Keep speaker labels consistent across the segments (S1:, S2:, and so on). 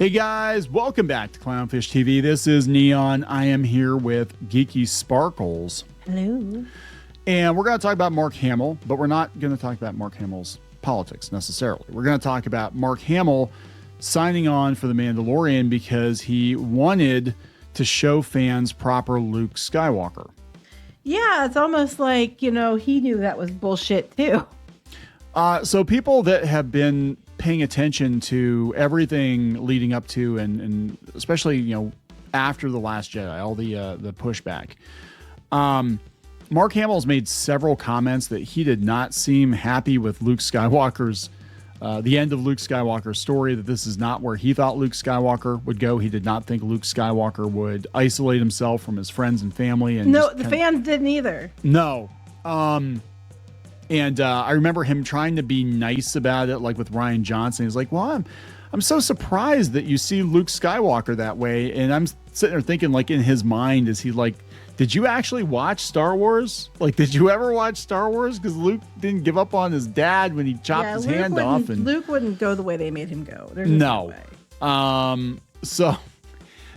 S1: Hey guys, welcome back to Clownfish TV. This is Kneon. I am here with Geeky Sparkles.
S2: Hello.
S1: And we're going to talk about Mark Hamill, but we're not going to talk about Mark Hamill's politics necessarily. We're going to talk about Mark Hamill signing on for the Mandalorian because he wanted to show fans proper Luke Skywalker.
S2: Yeah, it's almost like, he knew that was bullshit too.
S1: So people that have been paying attention to everything leading up to and especially, after The Last Jedi, all the pushback. Mark Hamill's made several comments that he did not seem happy with Luke Skywalker's the end of Luke Skywalker's story, that this is not where he thought Luke Skywalker would go. He did not think Luke Skywalker would isolate himself from his friends and family. And
S2: no, the fans didn't either.
S1: No. And I remember him trying to be nice about it, like with Rian Johnson. He's like, well, I'm so surprised that you see Luke Skywalker that way. And I'm sitting there thinking, like, in his mind, is he like, did you actually watch Star Wars? Like, did you ever watch Star Wars? Because Luke didn't give up on his dad when he chopped his hand off. And
S2: Luke wouldn't go the way they made him go. There's
S1: no
S2: way.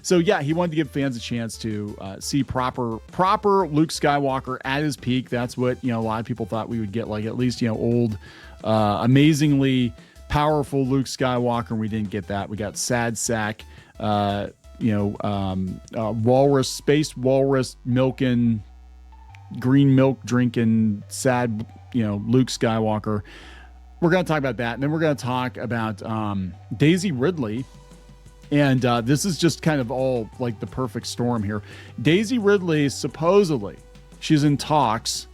S1: So yeah, he wanted to give fans a chance to see proper Luke Skywalker at his peak. That's what, a lot of people thought we would get, like at least, old, amazingly powerful Luke Skywalker. And we didn't get that. We got sad sack, walrus, space walrus milking, green milk drinking, sad, Luke Skywalker. We're going to talk about that. And then we're going to talk about Daisy Ridley. And this is just kind of all like the perfect storm here. Daisy Ridley, supposedly, she's in talks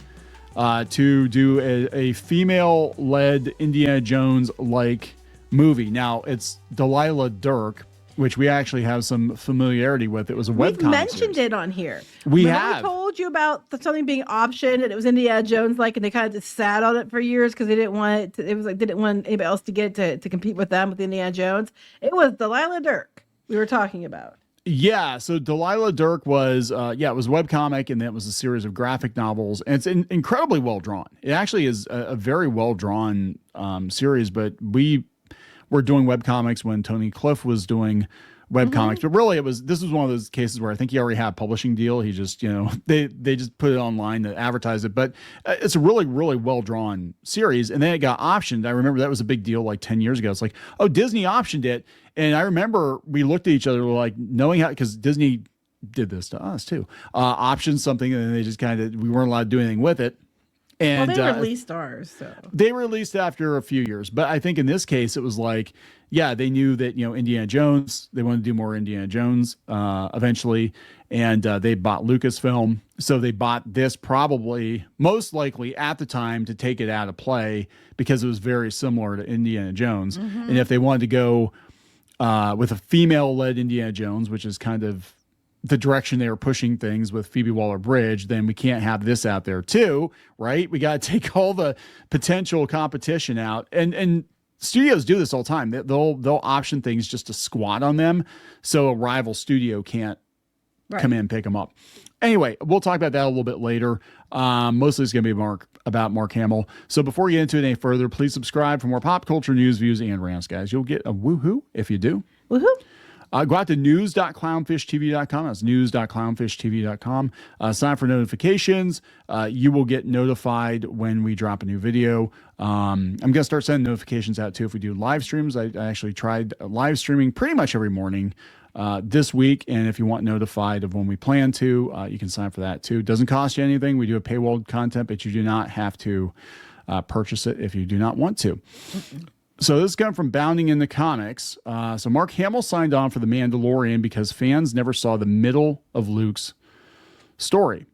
S1: to do a female-led Indiana Jones-like movie. Now, it's Delilah Dirk, which we actually have some familiarity with. It was a webcomic.
S2: We've mentioned it on here.
S1: We have.
S2: I told you about something being optioned, and it was Indiana Jones-like, and they kind of just sat on it for years because they didn't want it. Didn't want anybody else to get it to compete with them with Indiana Jones. It was Delilah Dirk we were talking about.
S1: Yeah, so Delilah Dirk was, it was a webcomic, and then it was a series of graphic novels, and it's incredibly well drawn. It actually is a very well drawn series, but we were doing webcomics when Tony Cliff was doing webcomics, but really this was one of those cases where I think he already had a publishing deal. He just, they just put it online to advertise it, but it's a really, really well drawn series. And then it got optioned. I remember that was a big deal like 10 years ago. It's like, oh, Disney optioned it. And I remember we looked at each other like knowing how, because Disney did this to us too, optioned something, and then they just we weren't allowed to do anything with it. And
S2: they released ours. So
S1: they released after a few years, but I think in this case it was like, yeah, they knew that Indiana Jones, they wanted to do more Indiana Jones eventually, and they bought Lucasfilm, so they bought this probably most likely at the time to take it out of play because it was very similar to Indiana Jones, and if they wanted to go with a female-led Indiana Jones, which is kind of the direction they were pushing things with Phoebe Waller-Bridge, then we can't have this out there too, right? We got to take all the potential competition out, and studios do this all the time. They'll option things just to squat on them, so a rival studio can't come in and pick them up. Anyway, we'll talk about that a little bit later. Mostly it's going to be about Mark Hamill. So before we get into it any further, please subscribe for more pop culture news, views, and rants, guys. You'll get a woohoo if you do.
S2: Woohoo!
S1: Go out to news.clownfishtv.com. That's news.clownfishtv.com. Sign up for notifications. You will get notified when we drop a new video. I'm going to start sending notifications out too if we do live streams. I actually tried live streaming pretty much every morning this week. And if you want notified of when we plan to, you can sign up for that too. It doesn't cost you anything. We do a paywalled content, but you do not have to purchase it if you do not want to. So this is coming from Bounding in the Comics. So Mark Hamill signed on for The Mandalorian because fans never saw the middle of Luke's story.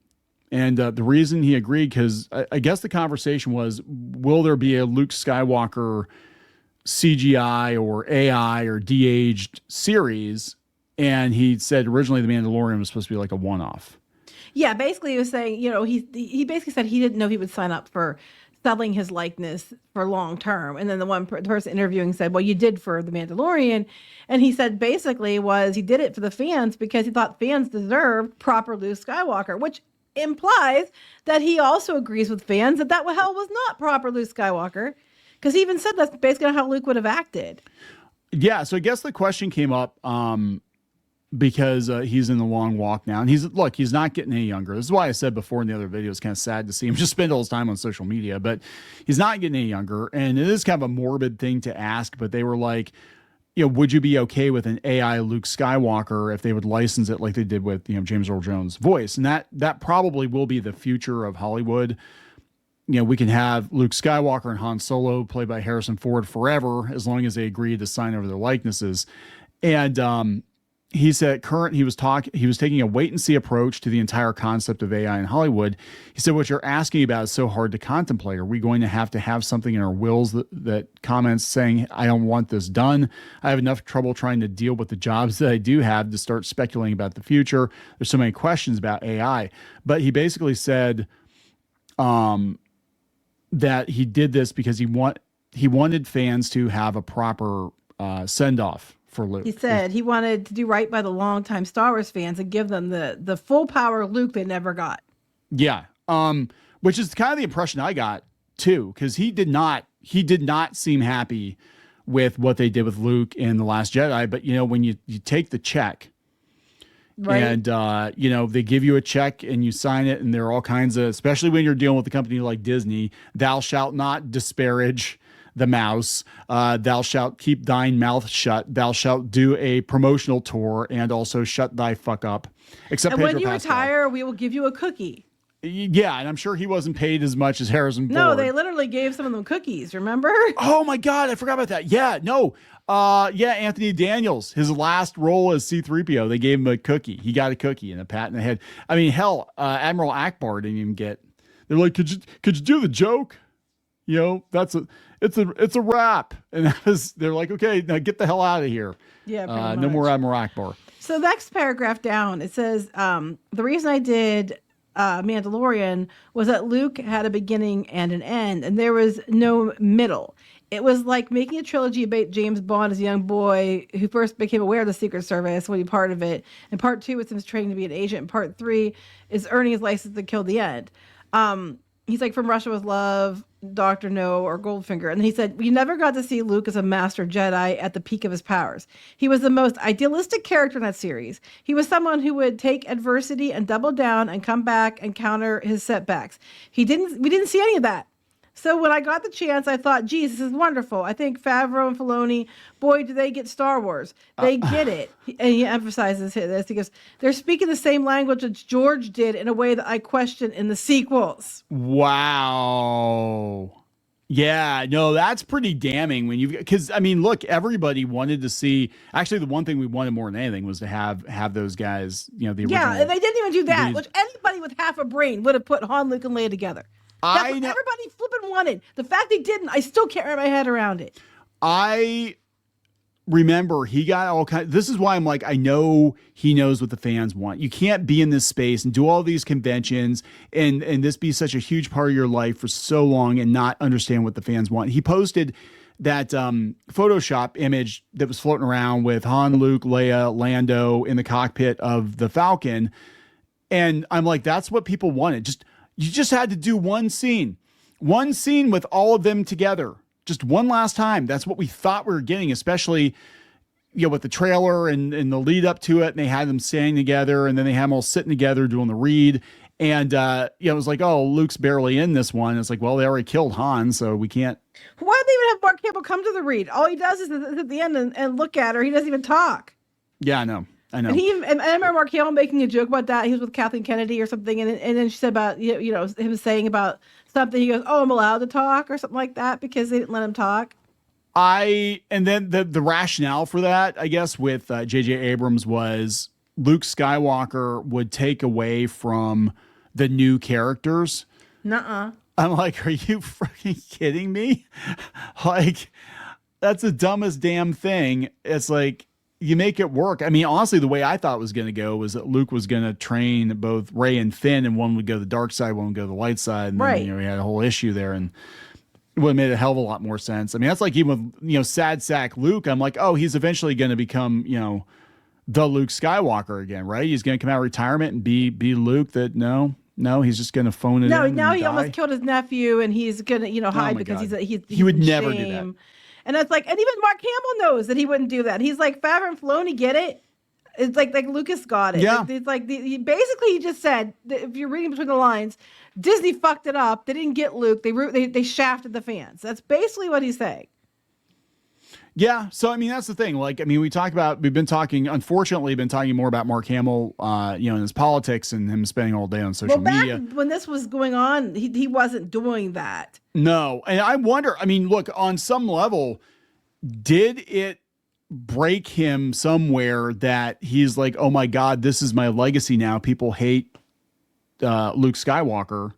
S1: And the reason he agreed, because I guess the conversation was, will there be a Luke Skywalker CGI or AI or de-aged series? And he said originally The Mandalorian was supposed to be like a one-off.
S2: Yeah, basically he was saying, he basically said he didn't know he would sign up for selling his likeness for long term. And then the person interviewing said, well, you did for The Mandalorian. And he said basically he did it for the fans because he thought fans deserved proper Luke Skywalker, which implies that he also agrees with fans that was not proper Luke Skywalker, because he even said that's basically how Luke would have acted.
S1: Yeah, so I guess the question came up because he's in the long walk now, and he's not getting any younger. This is why I said before in the other video, it's kind of sad to see him just spend all his time on social media, but he's not getting any younger, and it is kind of a morbid thing to ask. But they were like, would you be okay with an AI Luke Skywalker if they would license it like they did with James Earl Jones' voice? And that probably will be the future of Hollywood. We can have Luke Skywalker and Han Solo played by Harrison Ford forever, as long as they agree to sign over their likenesses. And he said he was taking a wait and see approach to the entire concept of AI in Hollywood. He said, what you're asking about is so hard to contemplate. Are we going to have something in our wills that comments saying, I don't want this done? I have enough trouble trying to deal with the jobs that I do have to start speculating about the future. There's so many questions about AI. But he basically said, that he did this because he wanted fans to have a proper send off for Luke.
S2: He said he wanted to do right by the longtime Star Wars fans and give them the full power of Luke they never got.
S1: Yeah. Which is kind of the impression I got too, because he did not seem happy with what they did with Luke in The Last Jedi. But when you take the check, right, and they give you a check and you sign it, and there are all kinds of, especially when you're dealing with a company like Disney, thou shalt not disparage the mouse, thou shalt keep thine mouth shut, thou shalt do a promotional tour, and also shut thy fuck up. Except
S2: and
S1: Pedro
S2: when you
S1: Pascal.
S2: Retire, we will give you a cookie.
S1: Yeah, and I'm sure he wasn't paid as much as Harrison Ford.
S2: No, they literally gave some of them cookies, remember?
S1: Oh my God, I forgot about that. Yeah, no. Anthony Daniels, his last role as C-3PO, they gave him a cookie. He got a cookie and a pat in the head. I mean, hell, Admiral Akbar didn't even get. They're like, could you do the joke? It's a wrap. And they're like, okay, now get the hell out of here.
S2: Yeah,
S1: no more Admiral Akbar.
S2: So next paragraph down, it says, the reason I did Mandalorian was that Luke had a beginning and an end, and there was no middle. It was like making a trilogy about James Bond as a young boy who first became aware of the Secret Service when he part of it, and part 2 was him training to be an agent, and part 3 is earning his license to kill the end. He's like, From Russia with Love, Dr. No, or Goldfinger. And he said, we never got to see Luke as a master Jedi at the peak of his powers. He was the most idealistic character in that series. He was someone who would take adversity and double down and come back and counter his setbacks. We didn't see any of that. So when I got the chance, I thought, geez, this is wonderful. I think Favreau and Filoni, boy, do they get Star Wars. They get it. And he emphasizes this. He goes, they're speaking the same language that George did in a way that I question in the sequels.
S1: Wow. Yeah, no, that's pretty damning because I mean, look, everybody wanted to see, actually the one thing we wanted more than anything was to have those guys, the original.
S2: Yeah, and they didn't even do that, which anybody with half a brain would have put Han, Luke, and Leia together. That's what everybody flipping wanted. The fact they didn't, I still can't wrap my head around it.
S1: I remember he got all kinds. This is why I'm like, I know he knows what the fans want. You can't be in this space and do all these conventions and this be such a huge part of your life for so long and not understand what the fans want. He posted that Photoshop image that was floating around with Han, Luke, Leia, Lando in the cockpit of the Falcon. And I'm like, that's what people wanted. You just had to do one scene with all of them together, just one last time. That's what we thought we were getting, especially, with the trailer and the lead up to it. And they had them standing together, and then they had them all sitting together doing the read. And, it was like, oh, Luke's barely in this one. It's like, well, they already killed Han, so we can't.
S2: Why did they even have Mark Hamill come to the read? All he does is at the end and look at her. He doesn't even talk.
S1: Yeah, I know. And
S2: I remember Mark Hamill making a joke about that. He was with Kathleen Kennedy or something, and then she said about him saying about something. He goes, "Oh, I'm allowed to talk" or something like that because they didn't let him talk.
S1: And then the rationale for that, I guess, with J.J. Abrams was Luke Skywalker would take away from the new characters.
S2: Nuh-uh.
S1: I'm like, are you freaking kidding me? Like, that's the dumbest damn thing. It's like, you make it work. I mean, honestly, the way I thought it was going to go was that Luke was going to train both Rey and Finn, and one would go the dark side, one would go the light side. And
S2: right.
S1: Then, we had a whole issue there, and it would have made a hell of a lot more sense. I mean, that's like even with, sad sack Luke, I'm like, oh, he's eventually going to become, the Luke Skywalker again, right? He's going to come out of retirement and be Luke that, no, he's just going to phone it in.
S2: No, now he almost killed his nephew, and he's going to, hide because he would never do that. And it's like, and even Mark Hamill knows that he wouldn't do that. He's like, Favreau and Filoni get it. It's like Lucas got it.
S1: Yeah.
S2: It's like basically he just said, if you're reading between the lines, Disney fucked it up. They didn't get Luke. They shafted the fans. That's basically what he's saying.
S1: Yeah. So, I mean, that's the thing. Like, I mean, we've been talking more about Mark Hamill, and his politics and him spending all day on social media.
S2: When this was going on, he wasn't doing that.
S1: No. And I wonder, I mean, look, on some level, did it break him somewhere that he's like, oh my God, this is my legacy now. People hate Luke Skywalker.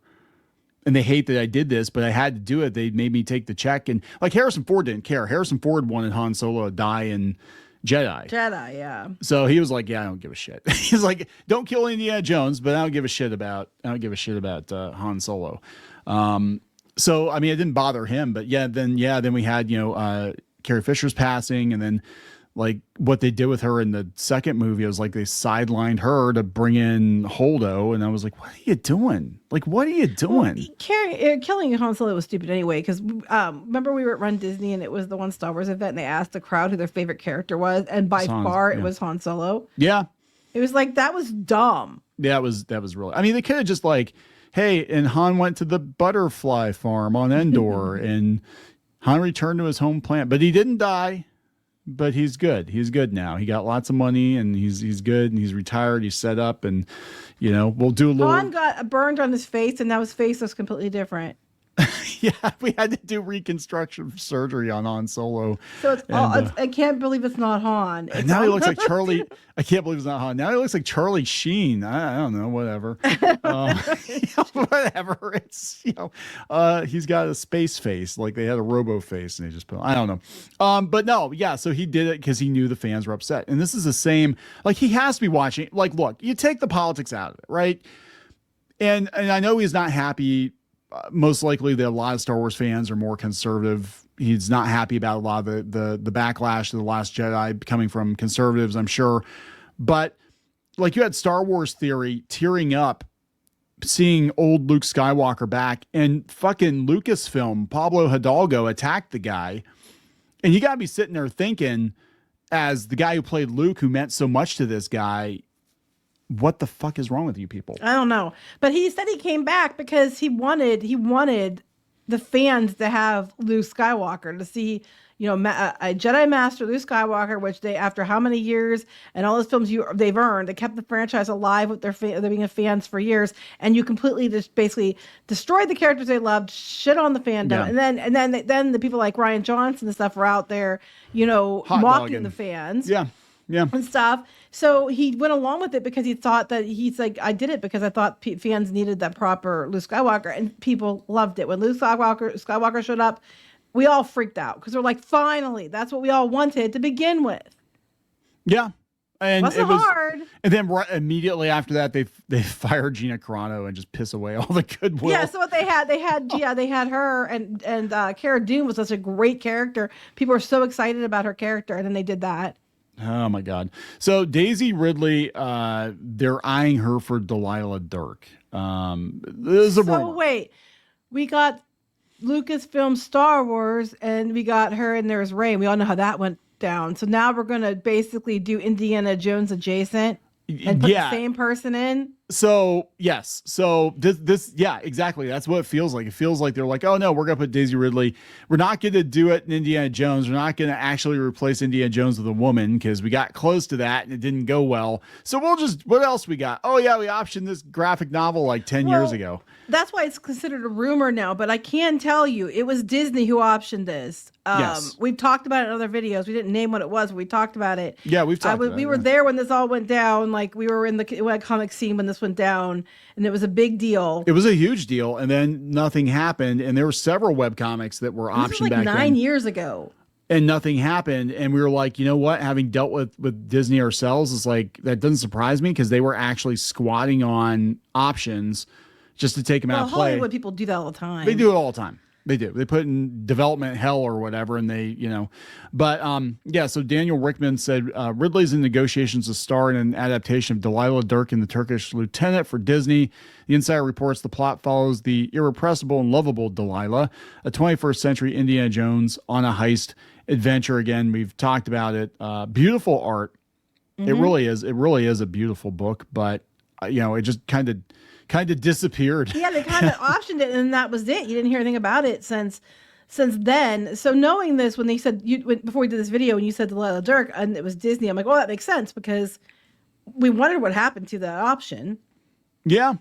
S1: And they hate that I did this, but I had to do it. They made me take the check. And like Harrison Ford didn't care. Harrison Ford wanted Han Solo to die in Jedi.
S2: Yeah.
S1: So he was like, yeah, I don't give a shit. He's like, don't kill Indiana Jones, but I don't give a shit about Han Solo. So, I mean, it didn't bother him, but then we had, Carrie Fisher's passing, and then like what they did with her in the second movie, it was like they sidelined her to bring in Holdo, and I was like, "What are you doing? Like, what are you doing?"
S2: Well, killing Han Solo was stupid anyway. Because remember we were at Run Disney, and it was the one Star Wars event, and they asked the crowd who their favorite character was, and by far it was Han Solo.
S1: Yeah,
S2: it was like that was dumb.
S1: Yeah, that was really. I mean, they could have just like, hey, and Han went to the butterfly farm on Endor, and Han returned to his home planet, but he didn't die. But he's good. He's good now. He got lots of money, and he's good, and he's retired. He's set up, and we'll do a little.
S2: Han got burned on his face, and now his face was completely different.
S1: Yeah, we had to do reconstruction surgery on Han Solo.
S2: So I can't believe it's not Han.
S1: Now he looks like Charlie. I can't believe it's not Han. Now he looks like Charlie Sheen. I don't know. Whatever. Whatever. It's he's got a space face, like they had a robo face, and they just put. I don't know. But no, yeah. So he did it because he knew the fans were upset, and this is the same. Like he has to be watching. Like, look, you take the politics out of it, right? And I know he's not happy. Most likely, a lot of Star Wars fans are more conservative. He's not happy about a lot of the backlash to The Last Jedi coming from conservatives, I'm sure. But like you had Star Wars Theory tearing up, seeing old Luke Skywalker back, and fucking Lucasfilm, Pablo Hidalgo attacked the guy. And you got to be sitting there thinking, as the guy who played Luke, who meant so much to this guy, what the fuck is wrong with you people?
S2: I don't know. But he said he came back because he wanted the fans to have Luke Skywalker, to see, a Jedi Master Luke Skywalker, which they, after how many years and all those films they've earned, they kept the franchise alive with their being fans for years, and you completely just basically destroyed the characters they loved, shit on the fandom,
S1: yeah.
S2: and then the people like Ryan Johnson and stuff were out there, mocking the fans.
S1: Yeah. Yeah.
S2: And stuff. So he went along with it because he thought that he's like, I did it because I thought fans needed that proper Luke Skywalker, and people loved it. When Luke Skywalker showed up, we all freaked out because we're like, finally, that's what we all wanted to begin with.
S1: Yeah. And
S2: it was hard.
S1: And then immediately after that, they fired Gina Carano and just piss away all the goodwill.
S2: Yeah. So what they had her, and Cara Dune was such a great character. People were so excited about her character, and then they did that.
S1: Oh my God. So Daisy Ridley, they're eyeing her for Delilah Dirk. This is a rumor.
S2: Wait, we got Lucasfilm Star Wars, and we got her, and there's Rey. We all know how that went down. So now we're going to basically do Indiana Jones adjacent and put the same person in.
S1: So yes. So this, yeah, exactly. That's what it feels like. It feels like they're like, oh no, we're going to put Daisy Ridley. We're not going to do it in Indiana Jones. We're not going to actually replace Indiana Jones with a woman, because we got close to that and it didn't go well. So what else we got? Oh yeah, we optioned this graphic novel like 10 years ago.
S2: That's why it's considered a rumor now, but I can tell you it was Disney who optioned this.
S1: Yes.
S2: We've talked about it in other videos. We didn't name what it was, but we talked about it.
S1: Yeah, we've talked about it.
S2: We were there when this all went down. Like, we were in the comic scene when this went down, and it was a big deal.
S1: It was a huge deal, and then nothing happened, and there were several webcomics that were optioned back then.
S2: 9 years ago.
S1: And nothing happened, and we were like, you know what? Having dealt with Disney ourselves, it's like, that doesn't surprise me, because they were actually squatting on options just to take them out of play.
S2: Hollywood people do that all the time.
S1: They do it all the time. They do. They put in development hell or whatever, and they, But so Daniel Rickman said Ridley's in negotiations to star in an adaptation of Delilah Dirk and the Turkish Lieutenant for Disney. The Insider reports the plot follows the irrepressible and lovable Delilah, a 21st century Indiana Jones on a heist adventure. Again, we've talked about it. Beautiful art. It really is. It really is a beautiful book, but it just kind of disappeared.
S2: Yeah, they kind of optioned it, and that was it. You didn't hear anything about it since then. So knowing this, when they said before we did this video, and you said Delilah Dirk, and it was Disney, I'm like, well, that makes sense because we wondered what happened to that option.
S1: Yeah.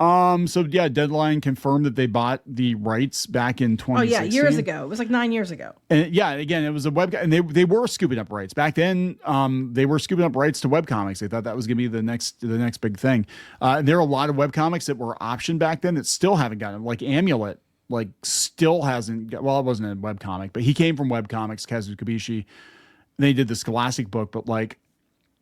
S1: So yeah, Deadline confirmed that they bought the rights back in 2016.
S2: Oh yeah, years ago. It was like 9 years ago.
S1: And yeah, again, it was a web, and they were scooping up rights back then. They were scooping up rights to webcomics. They thought that was going to be the next big thing. And there are a lot of webcomics that were optioned back then that still haven't gotten, like Amulet, like still hasn't got, well, it wasn't a webcomic, but he came from webcomics, Kazu Kibishi. They did the Scholastic book, but like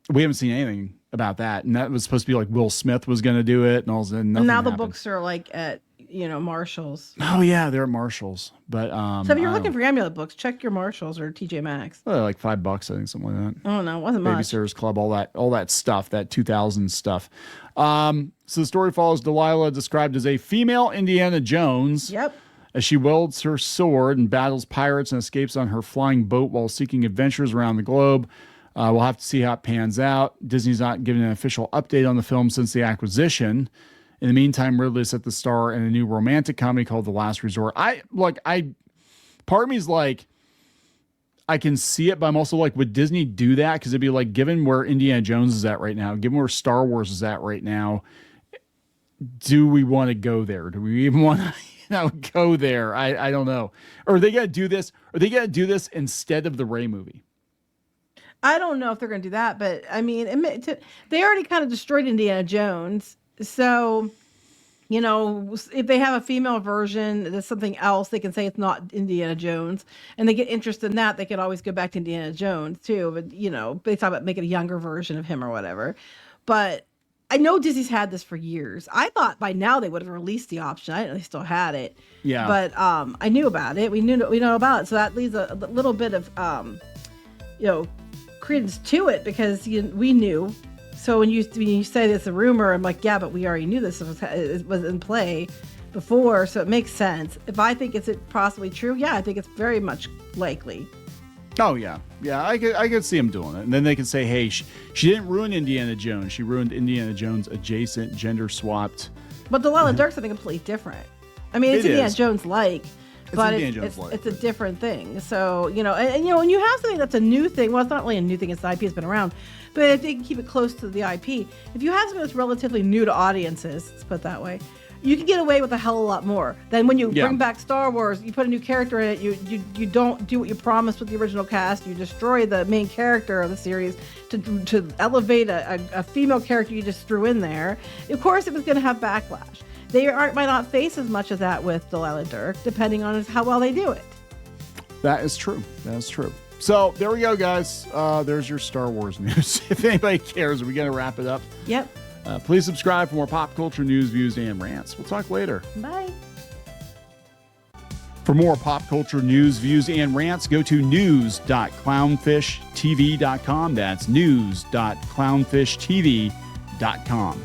S1: we haven't seen anything about that. And that was supposed to be like Will Smith was going to do it, and all of a sudden nothing
S2: now the
S1: happened.
S2: books are like at Marshalls.
S1: Oh yeah, they're at Marshalls. But
S2: so if you're looking for Amulet books, check your Marshalls or TJ Maxx.
S1: Like $5, I think, something like that.
S2: Oh no, it wasn't much.
S1: Babysitter's Club, all that stuff, that 2000 stuff. So the story follows Delilah, described as a female Indiana Jones.
S2: Yep.
S1: As she wields her sword and battles pirates and escapes on her flying boat while seeking adventures around the globe. We'll have to see how it pans out. Disney's not giving an official update on the film since the acquisition. In the meantime, Ridley set the star in a new romantic comedy called The Last Resort. Part of me is like, I can see it, but I'm also like, would Disney do that? Because it'd be like, given where Indiana Jones is at right now, given where Star Wars is at right now, do we want to go there? Do we even want to go there? I don't know. Or are they going to do this? Are they going to do this instead of the Rey movie?
S2: I don't know if they're going to do that, but I mean, they already kind of destroyed Indiana Jones. So, if they have a female version, there's something else, they can say it's not Indiana Jones, and they get interested in that, they could always go back to Indiana Jones too. But, they talk about making a younger version of him or whatever. But I know Disney's had this for years. I thought by now they would have released the option. I didn't know they still had it.
S1: Yeah.
S2: But I knew about it. We know about it. So that leaves a little bit of, credence to it because we knew. So when you say it's a rumor, I'm like, yeah, but we already knew this was in play before, so it makes sense. If I think it's possibly true, yeah, I think it's very much likely.
S1: Oh yeah, I could see him doing it, and then they could say, hey, she didn't ruin Indiana Jones, she ruined Indiana Jones adjacent, gender swapped.
S2: But Delilah Dirk's something completely different. I mean, it's Indiana Jones like. But it's a different thing. So, when you have something that's a new thing, well, it's not really a new thing, it's the IP has been around, but if they can keep it close to the IP, if you have something that's relatively new to audiences, let's put it that way, you can get away with a hell of a lot more than when you bring back Star Wars, you put a new character in it, you don't do what you promised with the original cast, you destroy the main character of the series to elevate a female character you just threw in there. Of course, it was going to have backlash. They might not face as much of that with Delilah Dirk, depending on how well they do it.
S1: That is true. So there we go, guys. There's your Star Wars news. If anybody cares, we're going to wrap it up.
S2: Yep.
S1: Please subscribe for more pop culture news, views, and rants. We'll talk later.
S2: Bye.
S1: For more pop culture news, views, and rants, go to news.clownfishtv.com. That's news.clownfishtv.com.